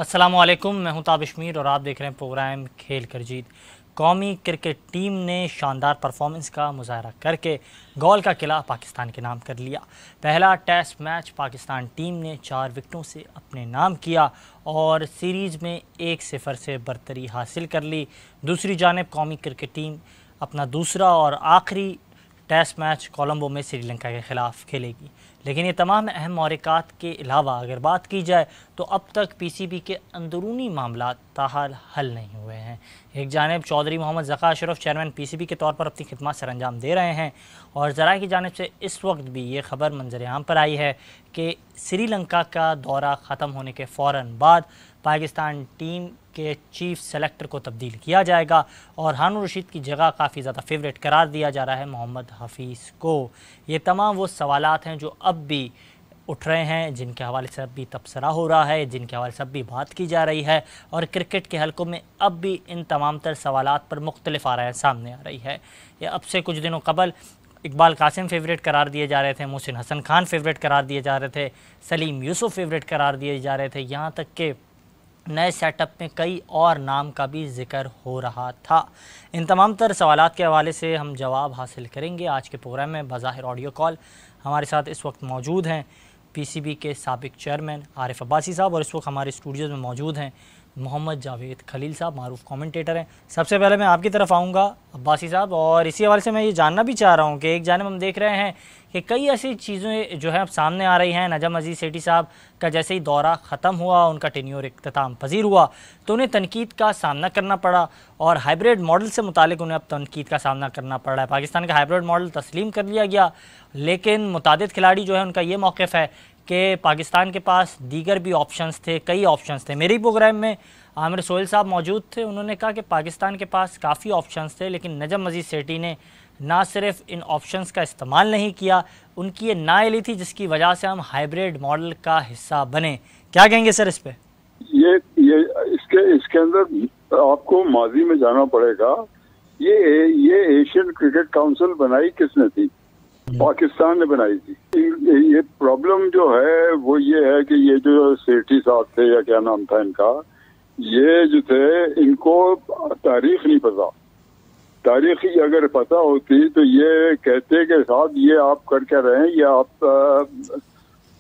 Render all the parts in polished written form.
अस्सलामुअलैकुम, मैं हूं ताबिश मीर और आप देख रहे हैं प्रोग्राम खेल कर जीत। कौमी क्रिकेट टीम ने शानदार परफॉर्मेंस का मुजाहरा करके गौल का किला पाकिस्तान के नाम कर लिया। पहला टेस्ट मैच पाकिस्तान टीम ने 4 विकेटों से अपने नाम किया और सीरीज़ में 1-0 से बरतरी हासिल कर ली। दूसरी जानिब कौमी क्रिकेट टीम अपना दूसरा और आखिरी टेस्ट मैच कोलंबो में श्रीलंका के ख़िलाफ़ खेलेगी। लेकिन ये तमाम अहम मौरिकात के अलावा अगर बात की जाए तो अब तक पीसीबी के अंदरूनी मामला ताहाल हल नहीं हुए हैं। एक जानिब चौधरी मोहम्मद ज़का अशरफ चेयरमैन पीसीबी के तौर पर अपनी खिदमत सर अंजाम दे रहे हैं और ज़रा की जानिब से इस वक्त भी ये खबर मंजर आम पर आई है कि श्रीलंका का दौरा ख़त्म होने के फ़ौरन बाद पाकिस्तान टीम के चीफ सेलेक्टर को तब्दील किया जाएगा और हारून रशीद की जगह काफ़ी ज़्यादा फेवरेट करार दिया जा रहा है मोहम्मद हफीज़ को। ये तमाम वो सवालात हैं जो अब भी उठ रहे हैं, जिनके हवाले से अब भी तबसरा हो रहा है, जिनके हवाले से अब भी बात की जा रही है और क्रिकेट के हलकों में अब भी इन तमाम तर सवालात पर मुख्तलिफ आराएं सामने आ रही है। ये अब से कुछ दिनों कबल इकबाल कासिम फेवरेट करार दिए जा रहे थे, मोहसिन हसन खान फेवरेट करार दिए जा रहे थे, सलीम यूसुफ फेवरेट करार दिए जा रहे थे, यहाँ तक कि नए सेटअप में कई और नाम का भी जिक्र हो रहा था। इन तमाम तर सवालात के हवाले से हम जवाब हासिल करेंगे आज के प्रोग्राम में। बज़ाहिर ऑडियो कॉल हमारे साथ इस वक्त मौजूद हैं पीसीबी के साबिक चेयरमैन आरिफ अब्बासी साहब और इस वक्त हमारे स्टूडियोज़ में मौजूद हैं मोहम्मद जावेद खलील साहब, मारूफ कमेंटेटर हैं। सबसे पहले मैं आपकी तरफ आऊँगा अब्बासी साहब, और इसी हवाले से मैं ये जानना भी चाह रहा हूँ कि एक जानिब हम देख रहे हैं कि कई ऐसी चीज़ें जो है अब सामने आ रही हैं। नजम अजीज़ सेठी साहब का जैसे ही दौरा ख़त्म हुआ, उनका टेन्योर इख्तिताम पजीर हुआ तो उन्हें तनकीद का सामना करना पड़ा और हाइब्रिड मॉडल से मुतालिक उन्हें अब तनकीद का सामना करना पड़ रहा है। पाकिस्तान का हाइब्रिड मॉडल तस्लीम कर लिया गया, लेकिन मुतादिद खिलाड़ी जो है उनका ये मौक़िफ़ है कि पाकिस्तान के पास दीगर भी ऑप्शंस थे, कई ऑप्शंस थे। मेरे ही प्रोग्राम में आमिर सोहेल साहब मौजूद थे, उन्होंने कहा कि पाकिस्तान के पास काफ़ी ऑप्शंस थे, लेकिन नजम अजीज़ सेठी ने ना सिर्फ इन ऑप्शंस का इस्तेमाल नहीं किया, उनकी ये नाअहली थी जिसकी वजह से हम हाइब्रिड मॉडल का हिस्सा बने। क्या कहेंगे सर इस पे? ये इसके अंदर आपको माजी में जाना पड़ेगा। ये एशियन क्रिकेट काउंसिल बनाई किसने थी? पाकिस्तान ने बनाई थी। ये प्रॉब्लम जो है वो ये है कि ये जो सेठी साहब थे या क्या नाम था इनका, ये जो थे इनको तारीख नहीं पता। तारीख अगर पता होती तो ये कहते कि साहब ये आप कर क्या रहे हैं, ये आप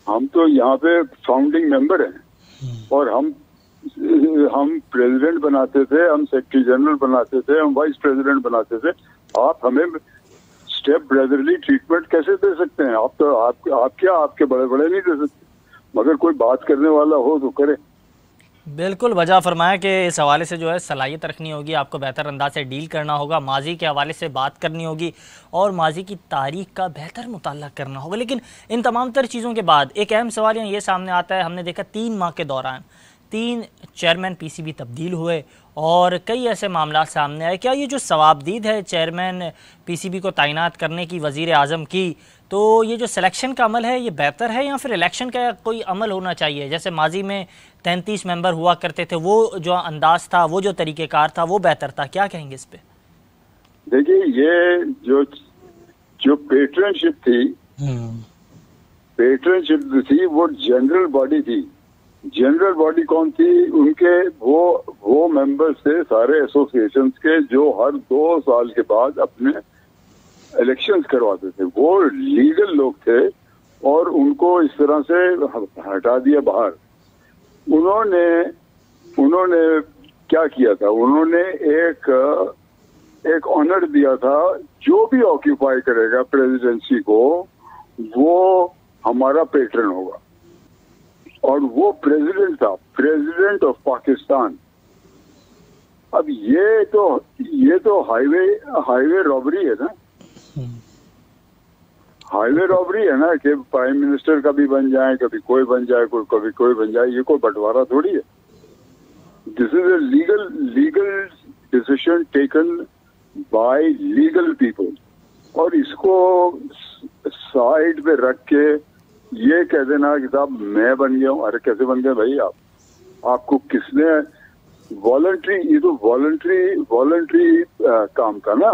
हम तो यहाँ पे फाउंडिंग मेंबर हैं और हम प्रेसिडेंट बनाते थे, हम सेक्रेटरी जनरल बनाते थे, हम वाइस प्रेसिडेंट बनाते थे। आप हमें स्टेप ब्रदरली ट्रीटमेंट कैसे दे सकते हैं? आप तो आपके बड़े बड़े नहीं दे सकते, मगर कोई बात करने वाला हो तो करे। बिल्कुल वजह फरमाया कि इस हवाले से जो है सलाहियत रखनी होगी, आपको बेहतर अंदाज से डील करना होगा, माजी के हवाले से बात करनी होगी और माजी की तारीख का बेहतर मुताला करना होगा। लेकिन इन तमाम तर चीज़ों के बाद एक अहम सवाल ये सामने आता है, हमने देखा 3 माह के दौरान 3 चेयरमैन पीसीबी तब्दील हुए और कई ऐसे मामला सामने आए। क्या ये जो सवाबदीद है चेयरमैन पीसीबी को तैनात करने की वज़ीर आज़म की, तो ये जो सिलेक्शन का अमल है ये बेहतर है या फिर इलेक्शन का कोई अमल होना चाहिए? जैसे माजी में 33 मेंबर हुआ करते थे, वो जो अंदाज था, वो जो तरीक़ेकार था, वो बेहतर था। क्या कहेंगे इस पे? देखिए, ये जो पेट्रनशिप थी वो जनरल बॉडी थी। जनरल बॉडी कौन थी? उनके वो मेंबर्स थे सारे एसोसिएशंस के, जो हर 2 साल के बाद अपने इलेक्शंस करवाते थे। वो लीगल लोग थे और उनको इस तरह से हटा दिया बाहर। उन्होंने क्या किया था? उन्होंने एक ऑनर दिया था, जो भी ऑक्यूपाई करेगा प्रेसिडेंसी को वो हमारा पेट्रन होगा, और वो प्रेसिडेंट था, प्रेसिडेंट ऑफ पाकिस्तान। अब ये तो हाईवे रॉबरी है ना, हाईवे रॉबरी है ना कि प्राइम मिनिस्टर कभी बन जाए, कभी कोई बन जाए, कभी कोई बन जाए। ये कोई बंटवारा थोड़ी है। This is a legal decision taken by legal people, और इसको साइड पे रख के ये कह देना कि साहब मैं बन गया हूँ। अरे कैसे बन गए भाई आप? आपको किसने वॉलंटरी, ये तो वॉलंटरी काम था ना,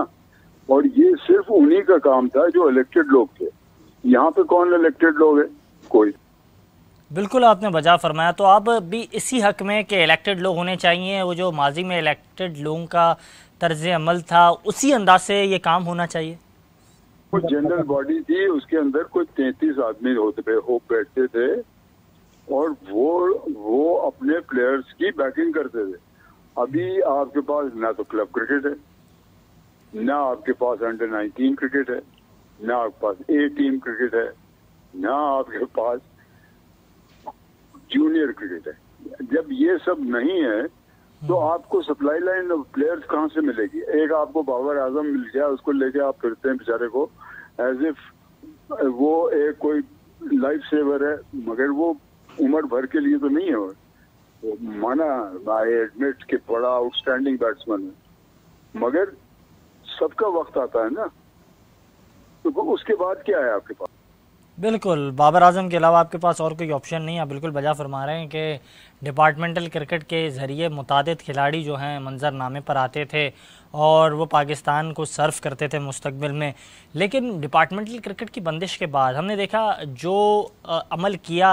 और ये सिर्फ उन्हीं का काम था जो इलेक्टेड लोग थे। यहाँ पे कौन इलेक्टेड लोग है? कोई। बिल्कुल आपने वजह फरमाया। तो अब भी इसी हक में कि इलेक्टेड लोग होने चाहिए, वो जो माजी में इलेक्टेड लोगों का तर्ज अमल था उसी अंदाज से ये काम होना चाहिए। वो जनरल बॉडी थी, उसके अंदर कोई 33 आदमी हो बैठते थे और वो अपने प्लेयर्स की बैटिंग करते थे। अभी आपके पास ना तो क्लब क्रिकेट है, ना आपके पास अंडर 19 क्रिकेट है, ना आपके पास ए टीम क्रिकेट है, ना आपके पास जूनियर क्रिकेट है। जब ये सब नहीं है तो आपको सप्लाई लाइन ऑफ प्लेयर्स कहाँ से मिलेगी? एक आपको बाबर आजम मिल गया, उसको लेके आप फिरते हैं बेचारे को एज इफ वो एक कोई लाइफ सेवर है, मगर वो उम्र भर के लिए तो नहीं है। वो माना, आई एडमिट कि बड़ा आउटस्टैंडिंग बैट्समैन है, मगर सबका वक्त आता है ना, तो उसके बाद क्या है आपके पास? बिल्कुल, बाबर आजम के अलावा आपके पास और कोई ऑप्शन नहीं है। आप बिल्कुल बजा फरमा रहे हैं कि डिपार्टमेंटल क्रिकेट के ज़रिए मुतादिद खिलाड़ी जो हैं मंजरनामे पर आते थे और वो पाकिस्तान को सर्व करते थे मुस्तकबिल में। लेकिन डिपार्टमेंटल क्रिकेट की बंदिश के बाद हमने देखा जो अमल किया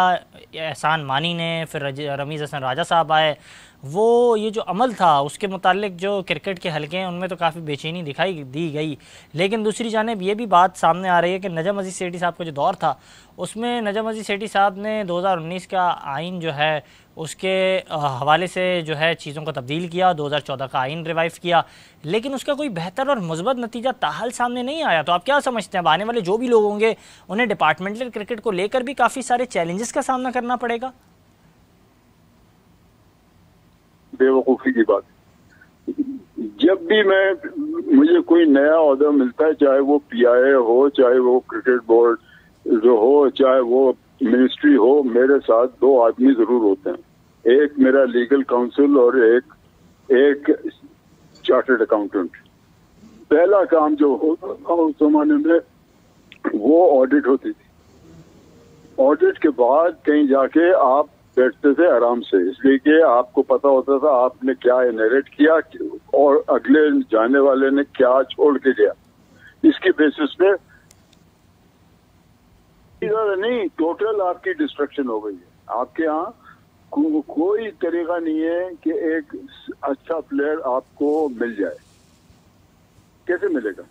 एहसान मानी ने, फिर रमीज़ हसन राजा साहब आए, वो ये जो अमल था उसके मुतालिक जो क्रिकेट के हलके हैं उनमें तो काफ़ी बेचैनी दिखाई दी गई। लेकिन दूसरी जानिब ये भी बात सामने आ रही है कि नजम अज़ीज़ सेठी साहब का जो दौर था उसमें नजम अज़ीज़ सेठी साहब ने 2019 का आइन जो है उसके हवाले से जो है चीज़ों को तब्दील किया, 2014 का आइन रिवाइव किया, लेकिन उसका कोई बेहतर और मुस्बत नतीजा ताहाल सामने नहीं आया। तो आप क्या समझते हैं अब आने वाले जो भी लोग होंगे उन्हें डिपार्टमेंटल क्रिकेट को लेकर भी काफ़ी सारे चैलेंजेस का सामना करना पड़ेगा? बेवकूफ़ी की बात। जब भी मुझे कोई नया ओहदा मिलता है, चाहे वो पीआईए हो, चाहे वो क्रिकेट बोर्ड जो हो, चाहे वो मिनिस्ट्री हो, मेरे साथ दो आदमी जरूर होते हैं। एक मेरा लीगल काउंसिल और एक चार्टर्ड अकाउंटेंट। पहला काम जो होता था उस जमाने में वो ऑडिट होती थी। ऑडिट के बाद कहीं जाके आप बैठते थे आराम से, इसलिए कि आपको पता होता था आपने क्या इनहेरिट किया और अगले जाने वाले ने क्या छोड़ के गया। इसके बेसिस पे नहीं, टोटल आपकी डिस्ट्रक्शन हो गई है। आपके यहाँ कोई तरीका नहीं है कि एक अच्छा प्लेयर आपको मिल जाए। कैसे मिलेगा?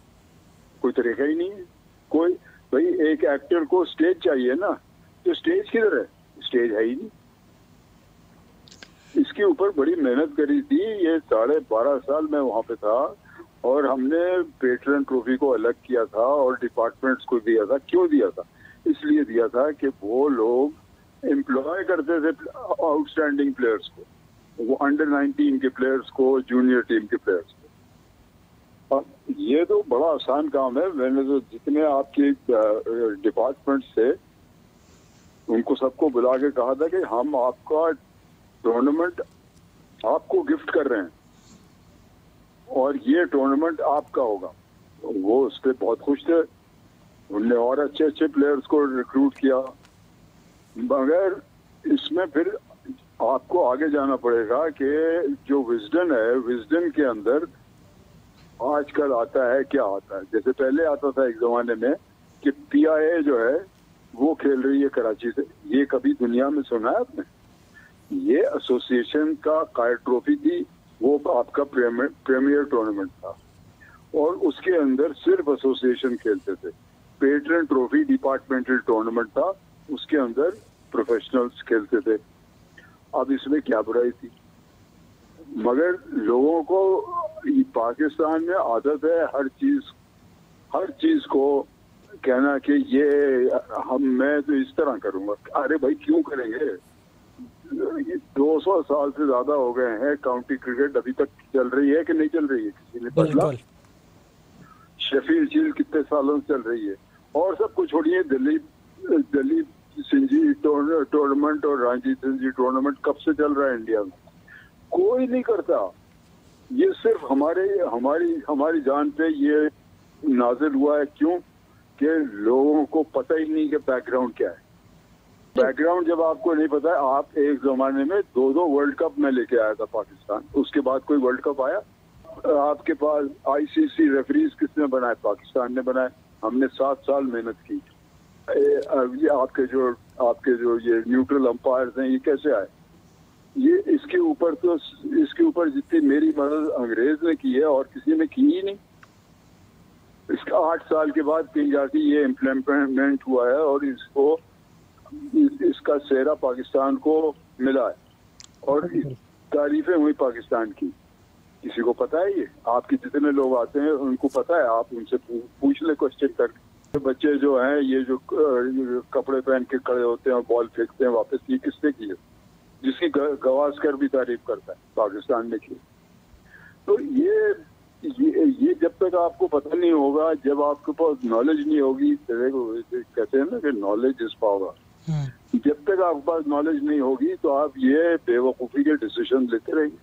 कोई तरीका ही नहीं है। कोई भाई, एक एक्टर को स्टेज चाहिए ना, तो स्टेज किधर है? स्टेज है ही नहीं। इसके ऊपर बड़ी मेहनत करी थी। ये 12.5 साल मैं वहां पे था और हमने पेट्रन ट्रॉफी को अलग किया था और डिपार्टमेंट्स को दिया था। क्यों दिया था? इसलिए दिया था कि वो लोग एम्प्लॉय करते थे आउटस्टैंडिंग प्लेयर्स को, वो अंडर 19 के प्लेयर्स को, जूनियर टीम के प्लेयर्स को। अब ये तो बड़ा आसान काम है। मैंने तो जितने आपके डिपार्टमेंट्स थे उनको सबको बुला के कहा था कि हम आपका टूर्नामेंट आपको गिफ्ट कर रहे हैं और ये टूर्नामेंट आपका होगा। वो उस पर बहुत खुश थे। उनने और अच्छे अच्छे प्लेयर्स को रिक्रूट किया, मगर इसमें फिर आपको आगे जाना पड़ेगा कि जो विजडन है, विजडन के अंदर आजकल आता है क्या आता है। जैसे पहले आता था एक जमाने में कि पीआईए जो है वो खेल रही है कराची से। ये कभी दुनिया में सुना है आपने? ये एसोसिएशन का कायर ट्रॉफी थी, वो आपका प्रीमियर टूर्नामेंट था और उसके अंदर सिर्फ एसोसिएशन खेलते थे। पेट्रन ट्रॉफी डिपार्टमेंटल टूर्नामेंट था, उसके अंदर प्रोफेशनल्स खेलते थे। अब इसमें क्या बुराई थी? मगर लोगों को पाकिस्तान में आदत है हर चीज को कहना कि ये मैं तो इस तरह करूंगा। अरे भाई, क्यों करेंगे? 200 साल से ज्यादा हो गए हैं, काउंटी क्रिकेट अभी तक चल रही है कि नहीं चल रही है? किसी ने बदला? शेफील्ड शील्ड कितने सालों से चल रही है? और सब कुछ छोड़िए, दलीप सिंह जी टूर्नामेंट और रणजीत सिंह जी टूर्नामेंट कब से चल रहा है इंडिया में? कोई नहीं करता। ये सिर्फ हमारी जान पे ये नाजिल हुआ है। क्यों? कि लोगों को पता ही नहीं कि बैकग्राउंड क्या है। बैकग्राउंड जब आपको नहीं पता है, आप एक जमाने में 2 वर्ल्ड कप में लेके आया था पाकिस्तान, उसके बाद कोई वर्ल्ड कप आया? आपके पास आईसीसी रेफरीज किसने बनाए? पाकिस्तान ने बनाए। हमने 7 साल मेहनत की। ये आपके जो आपके जो ये न्यूट्रल अंपायर्स हैं, ये कैसे आए? ये इसके ऊपर जितनी मेरी मदद अंग्रेज ने की है और किसी ने की ही नहीं। इसका 8 साल के बाद कहीं जाके ये इम्प्लीमेंट हुआ है और इसका सेहरा पाकिस्तान को मिला है और तारीफें हुई पाकिस्तान की। किसी को पता है? ये आपके जितने लोग आते हैं उनको पता है? आप उनसे पूछ ले क्वेश्चन करके। बच्चे जो हैं ये जो कपड़े पहन के खड़े होते हैं और बॉल फेंकते हैं वापस, ये किसने की है? जिसकी गवास्कर भी तारीफ करता है, पाकिस्तान ने की। तो ये जब तक आपको पता नहीं होगा, जब आपके पास नॉलेज नहीं होगी, कहते हैं ना कि नॉलेज इज पावर। जब तक आपके पास नॉलेज नहीं होगी तो आप ये बेवकूफ़ी के डिसीजन लेते रहेंगे।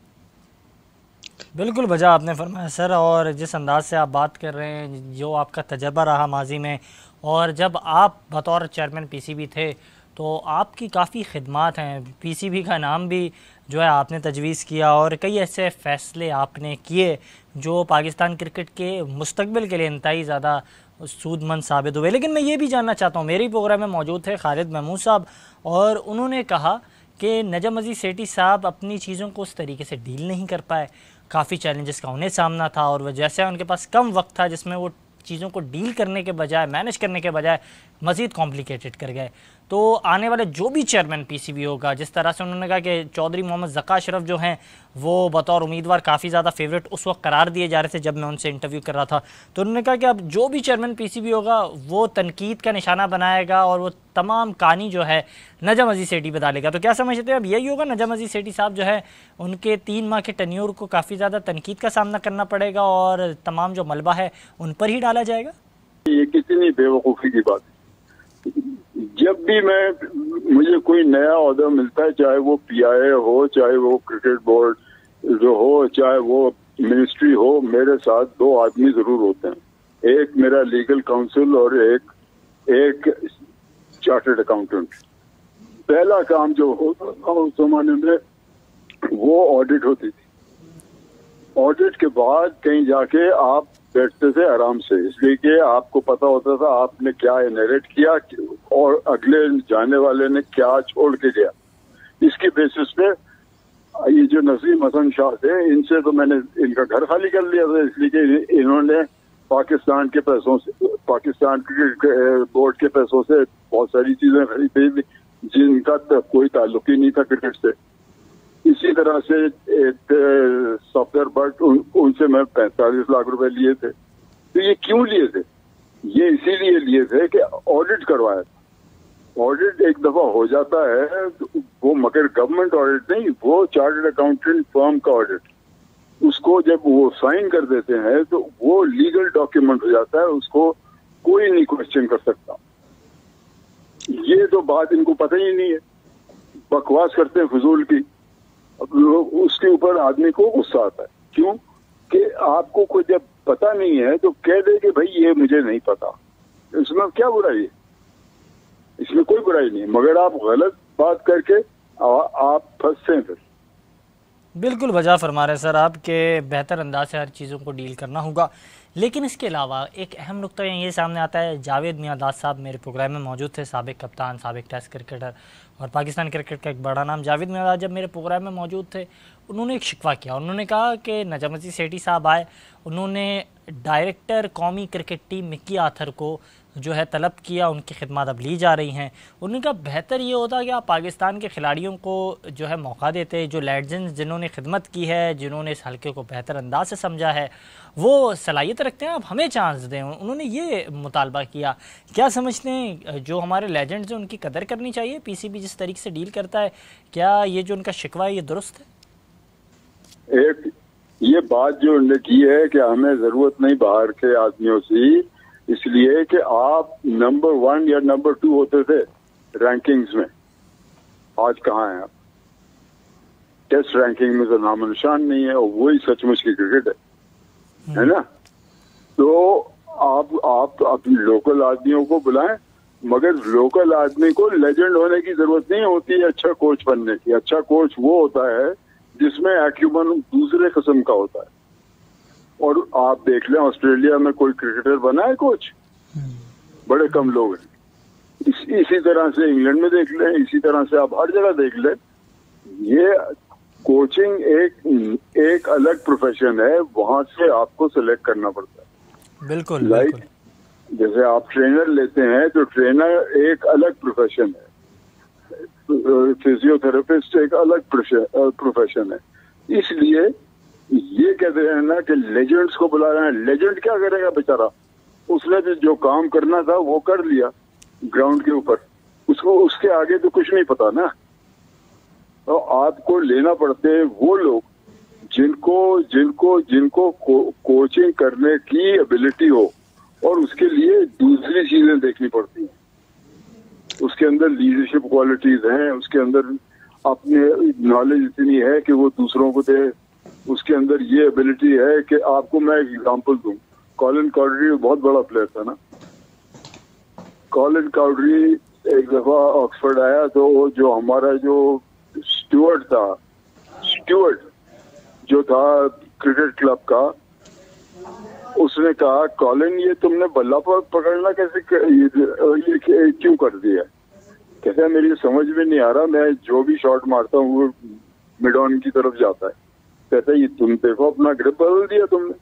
बिल्कुल वजह आपने फरमाया सर, और जिस अंदाज से आप बात कर रहे हैं, जो आपका तजर्बा रहा माजी में, और जब आप बतौर चेयरमैन पीसीबी थे तो आपकी काफ़ी खिदमात हैं। पीसीबी का नाम भी जो है आपने तजवीज़ किया और कई ऐसे फ़ैसले आपने किए जो पाकिस्तान क्रिकेट के मुस्तकबिल के लिए इंतहाई ज़्यादा सूदमंद साबित हुए। लेकिन मैं ये भी जानना चाहता हूँ, मेरे प्रोग्राम में मौजूद थे खालिद महमूद साहब और उन्होंने कहा कि नजम अजीज़ सेठी साहब अपनी चीज़ों को उस तरीके से डील नहीं कर पाए, काफ़ी चैलेंजेस का उन्हें सामना था और वह जैसे उनके पास कम वक्त था जिसमें वो चीज़ों को डील करने के बजाय, मैनेज करने के बजाय मज़ीद कॉम्प्लिकेटेड कर गए। तो आने वाले जो भी चेयरमैन पीसीबी होगा, जिस तरह से उन्होंने कहा कि चौधरी मोहम्मद ज़का अशरफ जो हैं वो बतौर उम्मीदवार काफ़ी ज़्यादा फेवरेट उस वक्त करार दिए जा रहे थे जब मैं उनसे इंटरव्यू कर रहा था, तो उन्होंने कहा कि अब जो भी चेयरमैन पीसीबी होगा वो तनकीद का निशाना बनाएगा और वो तमाम कहानी जो है नजम अजीज़ सेठी पे डालेगा। तो क्या समझते हैं अब यही होगा? नजम अजीज़ सेठी साहब जो है उनके 3 माह के टेन्योर को काफ़ी ज़्यादा तनकीद का सामना करना पड़ेगा और तमाम जो मलबा है उन पर ही डाला जाएगा? ये कितनी बेवकूफ़ी की बात है। जब भी मुझे कोई नया ओहदा मिलता है, चाहे वो पीआईए हो, चाहे वो क्रिकेट बोर्ड जो हो, चाहे वो मिनिस्ट्री हो, मेरे साथ 2 आदमी जरूर होते हैं। एक मेरा लीगल काउंसिल और एक चार्टर्ड अकाउंटेंट। पहला काम जो होता था उस जमाने में वो ऑडिट होती थी। ऑडिट के बाद कहीं जाके आप बैठते थे आराम से, इसलिए कि आपको पता होता था आपने क्या इनहेरिट किया और अगले जाने वाले ने क्या छोड़ के गया। इसके बेसिस पे ये जो नसीम हसन शाह थे, इनसे तो मैंने इनका घर खाली कर लिया था, इसलिए कि इन्होंने पाकिस्तान के पैसों से, पाकिस्तान क्रिकेट बोर्ड के पैसों से बहुत सारी चीजें खरीदी जिनका कोई ताल्लुक ही नहीं था क्रिकेट से। इसी तरह से एक सॉफ्टवेयर बट उनसे मैं 45 लाख रुपए लिए थे। तो ये क्यों लिए थे? ये इसीलिए लिए थे कि ऑडिट करवाया था। ऑडिट एक दफा हो जाता है तो वो, मगर गवर्नमेंट ऑडिट नहीं, वो चार्टर्ड अकाउंटेंट फर्म का ऑडिट। उसको जब वो साइन कर देते हैं तो वो लीगल डॉक्यूमेंट हो जाता है, उसको कोई नहीं क्वेश्चन कर सकता। ये तो बात इनको पता ही नहीं है, बकवास करते हैं फजूल की। उसके ऊपर आदमी को गुस्सा आता है। क्यों? कि आपको कोई जब पता नहीं है तो कह दे कि भाई ये मुझे नहीं पता, इसमें क्या बुराई है? इसमें कोई बुराई नहीं, मगर आप गलत बात करके आप फंसते हैं फिर। बिल्कुल वजह फरमा रहे सर आप के बेहतर अंदाज से हर चीज़ों को डील करना होगा। लेकिन इसके अलावा एक अहम नुक्ता ये सामने आता है, जावेद मियांदाद साहब मेरे प्रोग्राम में मौजूद थे, साबिक कप्तान, साबिक टेस्ट क्रिकेटर और पाकिस्तान क्रिकेट का एक बड़ा नाम। जावेद मियांदाद जब मेरे प्रोग्राम में मौजूद थे, उन्होंने एक शिकवा किया। उन्होंने कहा कि नजम अजीज़ सेठी साहब आए, उन्होंने डायरेक्टर कौमी क्रिकेट टीम मिक्की आर्थर को जो है तलब किया, उनकी खिदमत अब ली जा रही हैं। उन्होंने कहा बेहतर ये होता कि आप पाकिस्तान के खिलाड़ियों को जो है मौका देते, जो लेजेंड्स जिन्होंने खिदमत की है, जिन्होंने इस हल्के को बेहतर अंदाज से समझा है, वो सलाहियत रखते हैं, आप हमें चांस दें। उन्होंने ये मुतालबा किया। क्या समझते हैं जो हमारे लेजेंड्स हैं उनकी कदर करनी चाहिए? पीसीबी जिस तरीके से डील करता है, क्या ये जो उनका शिकवा है ये दुरुस्त है? एक ये बात जो उन्होंने की है कि हमें जरूरत नहीं बाहर के आदमियों से, इसलिए कि आप नंबर 1 या नंबर 2 होते थे रैंकिंग्स में। आज कहाँ हैं आप? टेस्ट रैंकिंग में तो नामो निशान नहीं है, और वही सचमुच की क्रिकेट है ना? तो आप लोकल आदमियों को बुलाएं, मगर लोकल आदमी को लेजेंड होने की जरूरत नहीं होती है अच्छा कोच बनने की। अच्छा कोच वो होता है जिसमें एक्यूमन दूसरे किस्म का होता है। और आप देख लें ऑस्ट्रेलिया में कोई क्रिकेटर बना है कोच? बड़े कम लोग हैं। इसी तरह से इंग्लैंड में देख लें, इसी तरह से आप हर जगह देख लें। ये कोचिंग एक अलग प्रोफेशन है, वहां से आपको सेलेक्ट करना पड़ता है। बिल्कुल लाइक जैसे आप ट्रेनर लेते हैं तो ट्रेनर एक अलग प्रोफेशन है, फिजियोथेरेपिस्ट एक अलग प्रोफेशन है। इसलिए ये कहते हैं ना कि लेजेंड्स को बुला रहे हैं। लेजेंड क्या करेगा बेचारा, उसने तो जो काम करना था वो कर लिया ग्राउंड के ऊपर, उसको उसके आगे तो कुछ नहीं पता ना। तो आपको लेना पड़ते हैं वो लोग जिनको जिनको जिनको कोचिंग करने की एबिलिटी हो, और उसके लिए दूसरी चीजें देखनी पड़ती हैं। उसके अंदर लीडरशिप क्वालिटीज हैं, उसके अंदर अपने नॉलेज इतनी है कि वो दूसरों को दे, उसके अंदर ये एबिलिटी है कि आपको मैं एक एग्जांपल दूं। कॉलिन कॉड्री बहुत बड़ा प्लेयर था ना। कॉलिन कॉड्री एक दफा ऑक्सफोर्ड आया तो जो हमारा जो स्टुअर्ट जो था क्रिकेट क्लब का, उसने कहा कॉलिन ये तुमने बल्ला पर पकड़ना कैसे ये क्यों कर दिया? कहता है मेरी समझ में नहीं आ रहा, मैं जो भी शॉट मारता हूँ वो मिड ऑन की तरफ जाता है। कहता है ये तुम देखो अपना ग्रिप बदल दिया तुमने।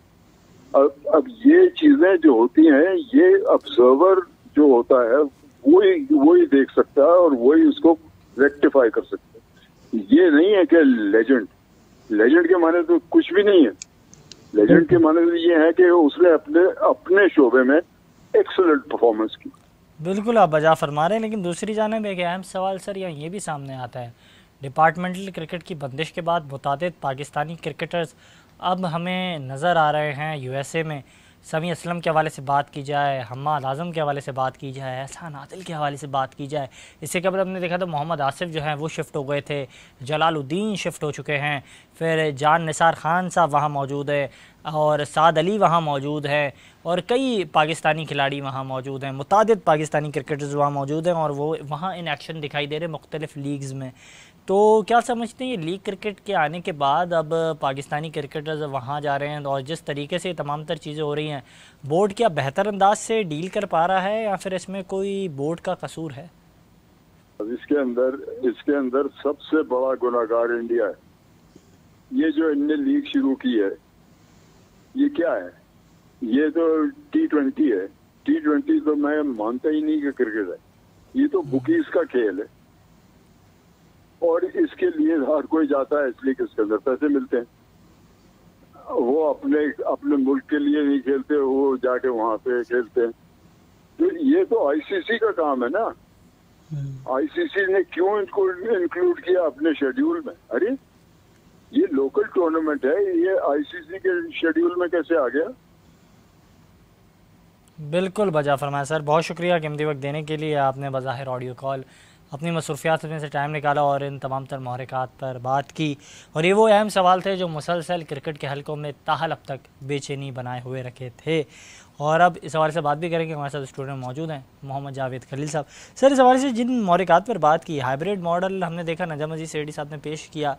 अब ये चीजें जो होती हैं, ये ऑब्जर्वर जो होता है वही देख सकता है और वही उसको रेक्टिफाई कर सकता है। ये नहीं है कि लेजेंड के माने तो कुछ भी नहीं है। लेजेंड के माने तो ये है कि उसने अपने शोबे में एक्सीलेंट परफॉर्मेंस की। बिल्कुल आप बजा फरमा रहे हैं, लेकिन दूसरी जानिब एक अहम सवाल सर यहाँ ये भी सामने आता है। डिपार्टमेंटल क्रिकेट की बंदिश के बाद मुतादिद पाकिस्तानी क्रिकेटर्स अब हमें नज़र आ रहे हैं यूएसए में। समी असलम के हवाले से बात की जाए, हम्माद आज़म के हवाले से बात की जाए, एहसान आदिल के हवाले से बात की जाए, इससे कबल हमने देखा तो मोहम्मद आसिफ जो हैं वो शिफ्ट हो गए थे, जलालुद्दीन शिफ्ट हो चुके हैं, फिर जान निसार खान साहब वहाँ मौजूद है और साद अली वहाँ मौजूद है, और कई पाकिस्तानी खिलाड़ी वहाँ मौजूद हैं, मुतादिद पाकिस्तानी क्रिकेटर्स वहाँ मौजूद हैं और वो वहाँ इन एक्शन दिखाई दे रहे हैं मुख्तलिफ़ लीग्स में। तो क्या समझते हैं ये लीग क्रिकेट के आने के बाद अब पाकिस्तानी क्रिकेटर्स वहाँ जा रहे हैं और जिस तरीके से तमाम तर चीज़ें हो रही हैं, बोर्ड क्या बेहतर अंदाज से डील कर पा रहा है या फिर इसमें कोई बोर्ड का कसूर है? इसके अंदर सबसे बड़ा गुनाहगार इंडिया है। ये जो इनने लीग शुरू की है ये क्या है? ये तो T20 है। T20 तो मैं मानता ही नहीं कि क्रिकेट है, ये तो बुकीज का खेल है। और इसके लिए हर कोई जाता है इसलिए कि इसके अंदर पैसे मिलते हैं। वो अपने मुल्क के लिए नहीं खेलते, वो जाके वहां पे खेलते हैं। तो ये तो आईसीसी का काम है ना। आईसीसी ने क्यों इनको इंक्लूड किया अपने शेड्यूल में? अरे ये लोकल टूर्नामेंट है, ये आईसीसी के शेड्यूल में कैसे आ गया? बिल्कुल बजा फरमाया सर, बहुत शुक्रिया कीमती वक्त देने के लिए। आपने बज़ाहिर ऑडियो कॉल अपनी मसरूफियात में से टाइम निकाला और इन तमाम तर महरक़ात पर बात की, और ये वो अहम सवाल थे जो मुसलसल क्रिकेट के हलकों में ताहल अब तक बेचैनी बनाए हुए रखे थे। और अब इस हवाले से बात भी करेंगे। हमारे साथ स्टूडियो में मौजूद हैं मोहम्मद जावेद खलील साहब। सर, इस हवाले से जिन महरक़ात पर बात की, हाइब्रिड मॉडल हमने देखा नजम अजीज सेठी साहब ने पेश किया,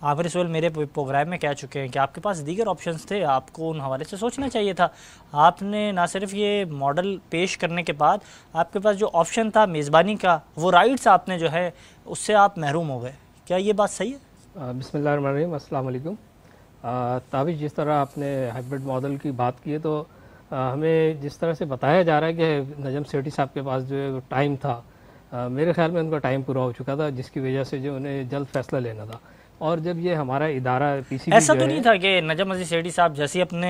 आप इस वक्त मेरे प्रोग्राम में कह चुके हैं कि आपके पास दीगर ऑप्शंस थे, आपको उन हवाले से सोचना चाहिए था। आपने ना सिर्फ ये मॉडल पेश करने के बाद आपके पास जो ऑप्शन था मेज़बानी का, वो राइट्स आपने जो है उससे आप महरूम हो गए। क्या ये बात सही है? बिस्मिल्लाहिर्रहमानिर्रहीम, अस्सलाम वालेकुम। ताबिश जिस तरह आपने हाइब्रिड मॉडल की बात की है, तो हमें जिस तरह से बताया जा रहा है कि नजम सेठी साहब के पास जो है टाइम था, मेरे ख्याल में उनका टाइम पूरा हो चुका था, जिसकी वजह से जो उन्हें जल्द फैसला लेना था। और जब ये हमारा इदारा पीसीबी ऐसा तो नहीं था कि नजम अजीज सेठी साहब जैसे अपने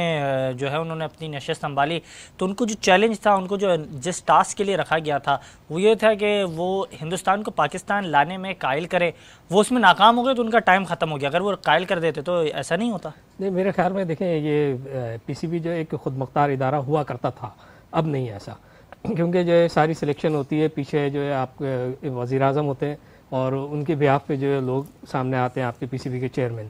जो है उन्होंने अपनी नशस्त संभाली तो उनको जो चैलेंज था, उनको जो जिस टास्क के लिए रखा गया था वो ये था कि वो हिंदुस्तान को पाकिस्तान लाने में कायल करे, वो उसमें नाकाम हो गए तो उनका टाइम ख़त्म हो गया। अगर वो कायल कर देते तो ऐसा नहीं होता? नहीं, मेरे ख्याल में देखें, ये पीसीबी जो एक खुद मुख्तार इदारा हुआ करता था, अब नहीं ऐसा, क्योंकि जो है सारी सिलेक्शन होती है, पीछे जो है आपके वज़ीर आज़म होते हैं और उनके बिहाफ पे जो है लोग सामने आते हैं, आपके पीसीबी के चेयरमैन।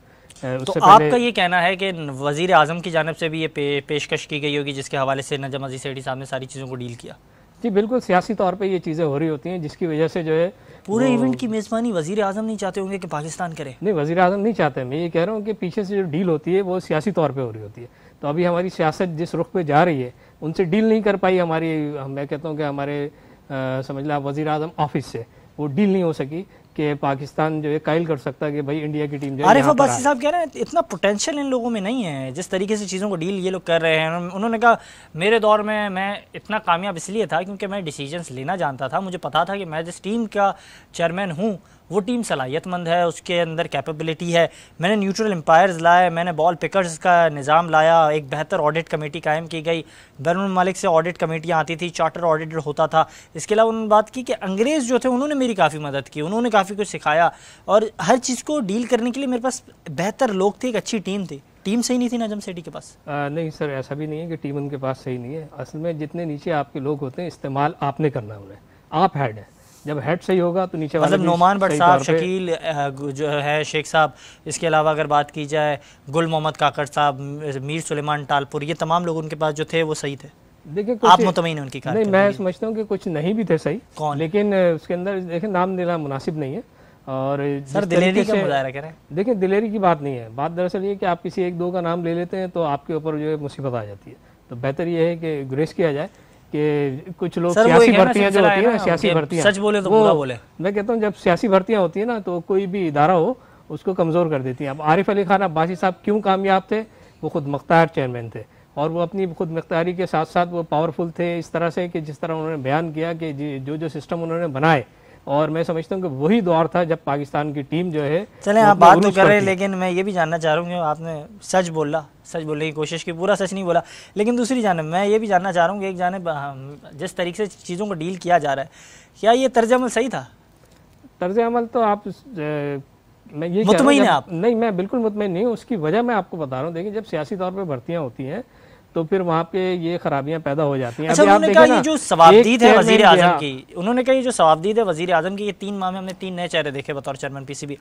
तो आपका ये कहना है कि वज़ीर आज़म की जानिब से भी ये पेशकश की गई होगी जिसके हवाले से नजम अजीज सेठी साहब ने सारी चीज़ों को डील किया? जी बिल्कुल, सियासी तौर पे ये चीज़ें हो रही होती हैं, जिसकी वजह से जो है पूरे इवेंट की मेज़बानी वज़ीर आज़म नहीं चाहते होंगे कि पाकिस्तान करे? नहीं, वज़ीर आज़म नहीं चाहते। मैं ये कह रहा हूँ कि पीछे से जो डील होती है वो सियासी तौर पर हो रही होती है। तो अभी हमारी सियासत जिस रुख पे जा रही है, उनसे डील नहीं कर पाई हमारी। मैं कहता हूँ कि हमारे समझ लो आप वज़ीर आज़म ऑफिस से वो डील नहीं हो सकी कि पाकिस्तान जो है कायल कर सकता है कि भाई इंडिया की टीम जो है आरिफ अब्बासी साहब कह रहे हैं इतना पोटेंशियल इन लोगों में नहीं है जिस तरीके से चीज़ों को डील ये लोग कर रहे हैं। उन्होंने कहा मेरे दौर में मैं इतना कामयाब इसलिए था क्योंकि मैं डिसीजंस लेना जानता था, मुझे पता था कि मैं जिस टीम का चेयरमैन हूँ वो टीम सलाहियतमंद है, उसके अंदर कैपेबिलिटी है। मैंने न्यूट्रल एम्पायर्स लाए, मैंने बॉल पिकर्स का निज़ाम लाया, एक बेहतर ऑडिट कमेटी कायम की गई, बैरुल ममालिक से ऑडिट कमेटियाँ आती थी, चार्टर ऑडिटर होता था। इसके अलावा उन्होंने बात की कि अंग्रेज़ जो थे उन्होंने मेरी काफ़ी मदद की, उन्होंने काफ़ी कुछ सिखाया और हर चीज़ को डील करने के लिए मेरे पास बेहतर लोग थे, एक अच्छी टीम थी। टीम सही नहीं थी नजम सेठी के पास? नहीं सर, ऐसा भी नहीं है कि टीम उनके पास सही नहीं है। असल में जितने नीचे आपके लोग होते हैं इस्तेमाल आपने करना है उन्हें, आप हेड हैं। जब हेड सही होगा तो नीचे वाले मतलब नोमान भट्ट साहब, शकील जो है शेख साहब, इसके अलावा अगर बात की जाए गुल मोहम्मद काकड़ साहब, मीर सुलेमान टालपुर, ये तमाम लोग उनके पास जो थे वो सही थे। देखिए आप मुतमईन उनकी नहीं, मैं समझता हूँ कि कुछ नहीं भी थे सही। कौन? लेकिन उसके अंदर देखिए नाम लेना मुनासिब नहीं है। और सर दिलेरी का मुजाहरा करें, देखिए दिलेरी की बात नहीं है। बात दरअसल ये कि आप किसी एक दो का नाम ले लेते हैं तो आपके ऊपर जो है मुसीबत आ जाती है। तो बेहतर ये है कि गुरेज किया जाए कि कुछ लोग सियासी भर्तियां जो होती है ना, सियासी भर्तियां, सच बोले तो पूरा बोले। मैं कहता हूँ जब सियासी भर्तियां होती है ना तो कोई भी इदारा हो उसको कमज़ोर कर देती हैं। अब आरिफ अली खान अब्बासी साहब क्यों कामयाब थे? वो खुद मुख्तार चेयरमैन थे और वो अपनी खुद मुख्तारी के साथ साथ वो पावरफुल थे इस तरह से कि जिस तरह उन्होंने बयान किया कि जो जो सिस्टम उन्होंने बनाए, और मैं समझता हूँ कि वही दौर था जब पाकिस्तान की टीम जो है। चलें आप बात तो कर रहे हैं, लेकिन मैं ये भी जानना चाह रहा हूँ कि आपने सच बोलने की कोशिश की, पूरा सच नहीं बोला, लेकिन दूसरी जानब मैं ये भी जानना चाह रहा हूँ कि एक जानब जिस तरीके से चीज़ों को डील किया जा रहा है, क्या ये तर्ज अमल सही था? तर्ज अमल तो आप मैं ये मुतमईन है आप? नहीं, मैं बिल्कुल मुतमईन नहीं हूँ। उसकी वजह मैं आपको बता रहा हूँ। देखिए जब सियासी तौर पर भर्तियाँ होती हैं तो फिर वहाँ पे ये खराबियां पैदा हो जाती हैं। अच्छा, उन्होंने कहा ये जो सवाबदीद है वजीर आजम की, उन्होंने कहा ये जो सवाबदीद है वजीर आजम की, ये 3 माह में हमने 3 नए चेहरे देखे बतौर चेयरमैन पीसीबी।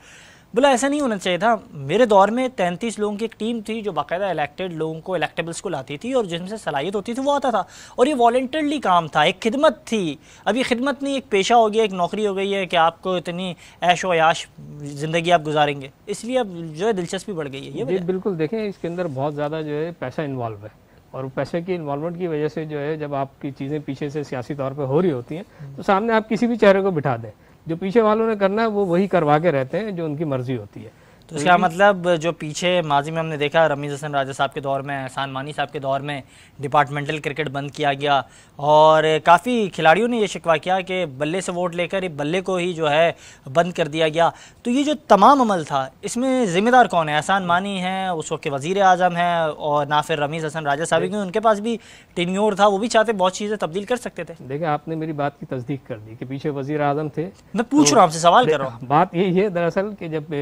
बोला ऐसा नहीं होना चाहिए था। मेरे दौर में 33 लोगों की एक टीम थी जो बाकायदा इलेक्टेड लोगों को, इलेक्टेबल्स को लाती थी और जिनसे सलाहियत होती थी वो आता था, और ये वॉलंटरली काम था, एक खिदमत थी। अब ये खिदमत नहीं, एक पेशा हो गया, एक नौकरी हो गई है कि आपको इतनी ऐशो याश ज़िंदगी आप गुजारेंगे, इसलिए अब जो है दिलचस्पी बढ़ गई है। ये बिल्कुल देखें, इसके अंदर बहुत ज़्यादा जो है पैसा इन्वॉल्व है, और पैसे की इन्वॉल्वमेंट की वजह से जो है जब आपकी चीज़ें पीछे से सियासी तौर पे हो रही होती हैं तो सामने आप किसी भी चेहरे को बिठा दें, जो पीछे वालों ने करना है वो वही करवा के रहते हैं जो उनकी मर्जी होती है। तो इसका मतलब जो पीछे माजी में हमने देखा रमीज़ हसन राजा साहब के दौर में, एहसान मानी साहब के दौर में डिपार्टमेंटल क्रिकेट बंद किया गया और काफ़ी खिलाड़ियों ने ये शिकवा किया कि बल्ले से वोट लेकर बल्ले को ही जो है बंद कर दिया गया। तो ये जो तमाम अमल था इसमें ज़िम्मेदार कौन है? एहसान मानी है, उस वक्त के वज़ीर आज़म है, और ना फिर रमीज़ हसन राजा साहब, क्योंकि उनके पास भी टेन्योर था, वो भी चाहते बहुत चीज़ें तब्दील कर सकते थे। देखिए आपने मेरी बात की तस्दीक कर दी कि पीछे वज़ीर आज़म थे। मैं पूछ रहा हूँ, आपसे सवाल कर रहा हूँ। बात यही है दरअसल कि जब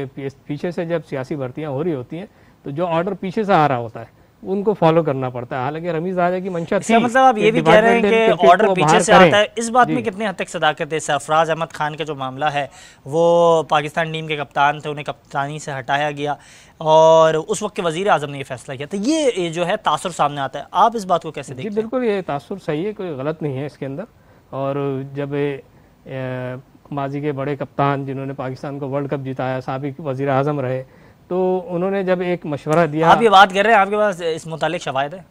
पीछे से जब सियासी भर्तियां हो रही होती हैं तो जो ऑर्डर पीछे से आ रहा होता है उनको फॉलो करना पड़ता है। हालांकि रमीज राजा की मंशा थी, मतलब आप ये भी कह रहे हैं कि ऑर्डर पीछे से आता है। इस बात में कितने हद तक सदाकत है? सरफराज अहमद खान का जो मामला है, वो पाकिस्तान टीम के कप्तान थे, उन्हें कप्तानी से हटाया गया और उस वक्त के वजीर आजम ने ये फैसला किया। तो ये जो है तासुर सामने आता है, आप इस बात को कैसे देखते हैं? बिल्कुल ये तासुर सही है, कोई गलत नहीं है इसके अंदर। और जब माजी के बड़े कप्तान जिन्होंने पाकिस्तान को वर्ल्ड कप जिताया, साबिक वजीर आजम रहे, तो उन्होंने जब एक मशवरा दिया। आप ये बात कर रहे हैं, आपके पास इस मुतालिक शवाहिद है?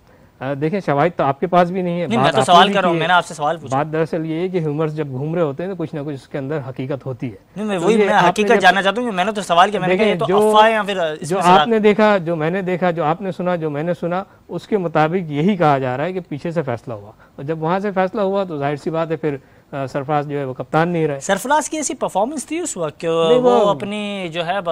देखें शवाहिद तो आपके पास भी नहीं है। नहीं, मैं तो सवाल कर रहा हूँ, मैंने आपसे सवाल पूछा। बात दरअसल ये है कि ह्यूमर्स जब घूम रहे होते हैं तो कुछ ना कुछ उसके अंदर हकीकत होती है। नहीं, मैं वही मैं हकीकत जानना चाहता हूँ। मैंने तो सवाल किया, मैंने कहा ये तो अफवाह है या फिर जो आपने देखा, जो मैंने देखा, जो आपने सुना, जो मैंने सुना, उसके मुताबिक यही कहा जा रहा है कि पीछे से फैसला हुआ, और जब वहाँ से फैसला हुआ तो जाहिर सी बात है फिर सरफराज जो है वो कप्तान नहीं रहे। सरफराज की ऐसी परफॉर्मेंस थी उस वक्त, वो अपनी जो है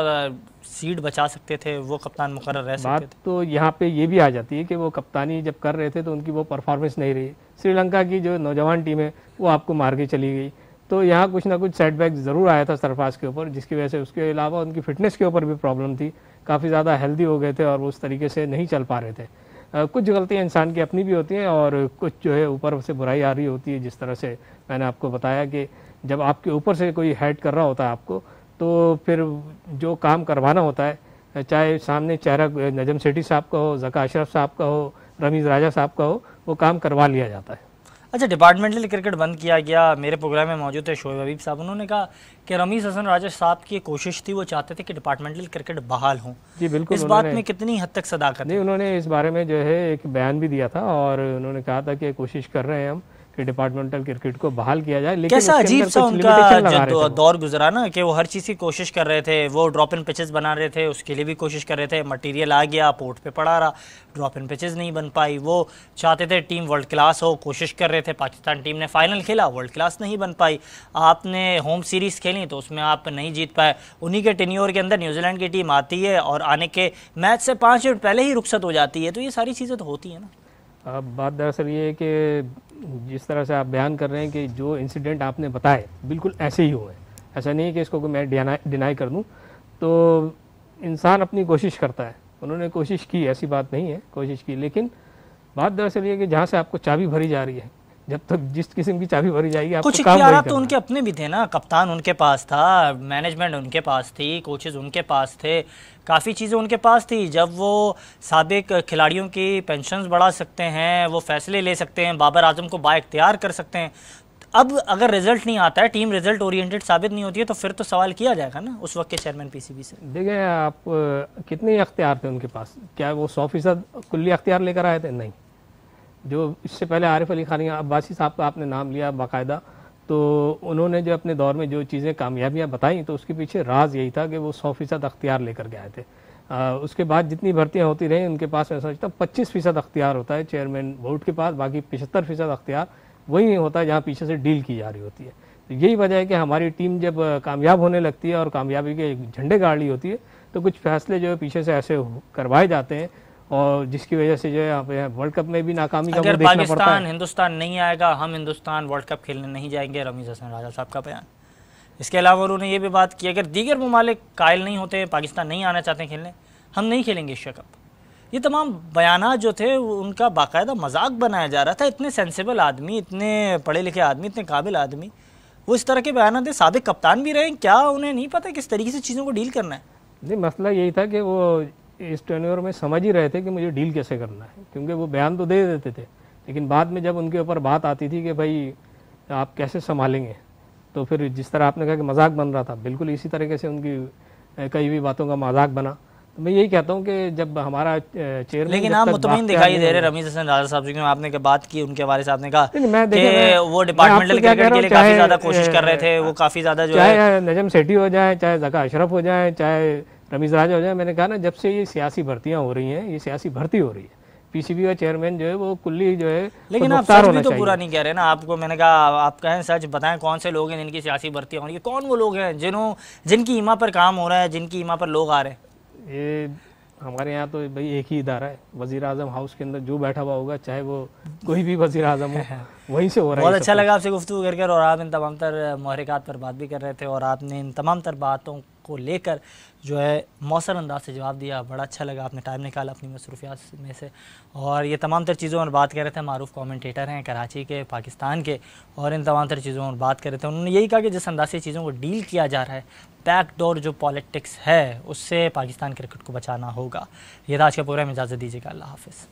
सीट बचा सकते थे, वो कप्तान मुकर्रर रह सकते थे। बात तो यहाँ पे ये भी आ जाती है कि वो कप्तानी जब कर रहे थे तो उनकी वो परफॉर्मेंस नहीं रही। श्रीलंका की जो नौजवान टीम है वो आपको मार के चली गई, तो यहाँ कुछ ना कुछ सेटबैक ज़रूर आया था सरफराज के ऊपर, जिसकी वजह से उसके अलावा उनकी फिटनेस के ऊपर भी प्रॉब्लम थी। काफ़ी ज़्यादा हेल्दी हो गए थे और वो उस तरीके से नहीं चल पा रहे थे। कुछ गलतियाँ इंसान की अपनी भी होती हैं और कुछ जो है ऊपर से बुराई आ रही होती है। जिस तरह से मैंने आपको बताया कि जब आपके ऊपर से कोई हेड कर रहा होता है आपको, तो फिर जो काम करवाना होता है, चाहे सामने चेहरा नजम सेठी साहब का हो, ज़का अशरफ साहब का हो, रमीज़ राजा साहब का हो, वो काम करवा लिया जाता है। अच्छा, डिपार्टमेंटल क्रिकेट बंद किया गया। मेरे प्रोग्राम में मौजूद थे शोएब हबीब साहब, उन्होंने कहा कि रमीज़ हसन राजा साहब की कोशिश थी, वो चाहते थे कि डिपार्टमेंटल क्रिकेट बहाल हों। जी बिल्कुल। इस बात में कितनी हद तक सदाकत है? नहीं, उन्होंने इस बारे में जो है एक बयान भी दिया था और उन्होंने कहा था कि कोशिश कर रहे हैं हम कि डिपार्टमेंटल क्रिकेट को बहाल किया जाए। लेकिन कैसा उसके अजीब अंदर सा कुछ उनका limitation लगा रहे थे जो वो। दौर गुजरा ना, कि वो हर चीज़ की कोशिश कर रहे थे। वो ड्रॉप इन पिचेस बना रहे थे, उसके लिए भी कोशिश कर रहे थे, मटेरियल आ गया, पोर्ट पे पड़ा रहा, ड्रॉप इन पिचेस नहीं बन पाई। वो चाहते थे टीम वर्ल्ड क्लास हो, कोशिश कर रहे थे, पाकिस्तान टीम ने फाइनल खेला, वर्ल्ड क्लास नहीं बन पाई। आपने होम सीरीज़ खेली तो उसमें आप नहीं जीत पाए। उन्हीं के टेन्योर के अंदर न्यूजीलैंड की टीम आती है और आने के मैच से 5 मिनट पहले ही रुखसत हो जाती है। तो ये सारी चीज़ें तो होती हैं ना। अब बात दरअसल ये है कि जिस तरह से आप बयान कर रहे हैं कि जो इंसिडेंट आपने बताए बिल्कुल ऐसे ही हुए, ऐसा नहीं है कि इसको मैं डिनाई कर दूं। तो इंसान अपनी कोशिश करता है, उन्होंने कोशिश की, ऐसी बात नहीं है, कोशिश की। लेकिन बात दरअसल ये है कि जहाँ से आपको चाबी भरी जा रही है, जब तक जिस किस्म की चाबी भरी जाएगी आपको कुछ काम वही इख्तियारात तो करना उनके अपने भी थे ना, कप्तान उनके पास था, मैनेजमेंट उनके पास थी, कोचेज उनके पास थे, काफ़ी चीज़ें उनके पास थी। जब वो साबिक खिलाड़ियों की पेंशन्स बढ़ा सकते हैं, वो फैसले ले सकते हैं, बाबर आजम को बाइख्तियार कर सकते हैं। अब अगर रिजल्ट नहीं आता है, टीम रिजल्ट ओरिएंटेड साबित नहीं होती है, तो फिर तो सवाल किया जाएगा ना उस वक्त के चेयरमैन पीसीबी से। देखिए आप कितने अख्तियार थे उनके पास, क्या वो 100% कुल्ली अख्तियार लेकर आए थे? नहीं। जो इससे पहले आरिफ अली खान अब्बासी साहब का आपने नाम लिया बाकायदा, तो उन्होंने जो अपने दौर में जो चीज़ें कामयाबियां बताई, तो उसके पीछे राज यही था कि वो 100% अख्तियार लेकर के आए थे। उसके बाद जितनी भर्तियां होती रही उनके पास मैं समझता 25% अख्तियार होता है चेयरमैन बोर्ड के पास, बाकी 75% अख्तियार वही होता है जहाँ पीछे से डील की जा रही होती है। तो यही वजह है कि हमारी टीम जब कामयाब होने लगती है और कामयाबी के झंडे गाड़ ली होती है, तो कुछ फैसले जो है पीछे से ऐसे करवाए जाते हैं, और जिसकी वजह से जो है वर्ल्ड कप में भी नाकामी का वो देखना पड़ता है। पाकिस्तान हिंदुस्तान नहीं आएगा, हम हिंदुस्तान वर्ल्ड कप खेलने नहीं जाएंगे, रमीज़ हसन राजा साहब का बयान। इसके अलावा उन्होंने ये भी बात की, अगर दीगर ममालिक कायल नहीं होते, पाकिस्तान नहीं आना चाहते खेलने, हम नहीं खेलेंगे एशिया कप। ये तमाम बयानात जो थे उनका बाकायदा मजाक बनाया जा रहा था। इतने सेंसिबल आदमी, इतने पढ़े लिखे आदमी, इतने काबिल आदमी, वो इस तरह के बयान थे। साबिक कप्तान भी रहे, क्या उन्हें नहीं पता किस तरीके से चीज़ों को डील करना है? नहीं, मसला यही था कि वो इस टेन्योर में समझ ही रहे थे कि मुझे डील कैसे करना है, क्योंकि वो बयान तो दे देते थे, लेकिन बाद में जब उनके ऊपर बात आती थी कि भाई आप कैसे संभालेंगे, तो फिर जिस तरह आपने कहा कि मजाक बन रहा था, बिल्कुल इसी तरीके से उनकी कई भी बातों का मजाक बना। तो मैं यही कहता हूँ कि जब हमारा चेयरमैन, लेकिन आप मुतमईन दिखाई दे रहे रमीज़ हसन राजा साहब से, आपने क्या बात की उनके हवाले से, आपने कहा कि वो डिपार्टमेंटल क्रिकेट के लिए काफ़ी ज़्यादा कोशिश कर रहे थे, वो काफ़ी ज़्यादा जो है, चाहे नजम सेठी हो जाए, चाहे ज़का अशरफ हो जाए, चाहे रमीज़ राजा हो जाए, मैंने कहा ना जब से ये सियासी भर्तियां हो रही हैं, ये सियासी भर्ती हो रही है, पीसीबी का चेयरमैन जो है वो कुल्ली जो है, लेकिन आप सच भी तो पूरा नहीं कह रहे ना। आपको मैंने कहा आप कहें सच, बताएं कौन से लोग हैं जिनकी सियासी भर्तियां हो रही है, कौन वो लोग हैं जिनकी ईमा पर काम हो रहा है, जिनकी ईमा पर लोग आ रहे हैं। ये हमारे यहाँ तो भाई एक ही इदारा है, वज़ीर आज़म हाउस के अंदर जो बैठा हुआ होगा, चाहे वो कोई भी वज़ीर आज़म हो, वहीं से हो रहा है। बहुत अच्छा लगा आपसे गुफ्तगू कर, और आप इन तमाम तर महरिकात पर बात भी कर रहे थे, और आपने इन तमाम तर बातों को लेकर जो है मौसर अंदाज से जवाब दिया। बड़ा अच्छा लगा, आपने टाइम निकाला अपनी मसरूफियात में से, और ये तमाम तर चीज़ों पर बात कर रहे थे। मारूफ कमेंटेटर हैं कराची के, पाकिस्तान के, और इन तमाम तर चीज़ों पर बात कर रहे थे। उन्होंने यही कहा कि जिस अंदाज से चीज़ों को डील किया जा रहा है, बैकडोर जो पॉलिटिक्स है, उससे पाकिस्तान क्रिकेट को बचाना होगा। ये था आज का प्रोग्राम, इजाज़त दीजिएगा, अल्लाह हाफ़िज़।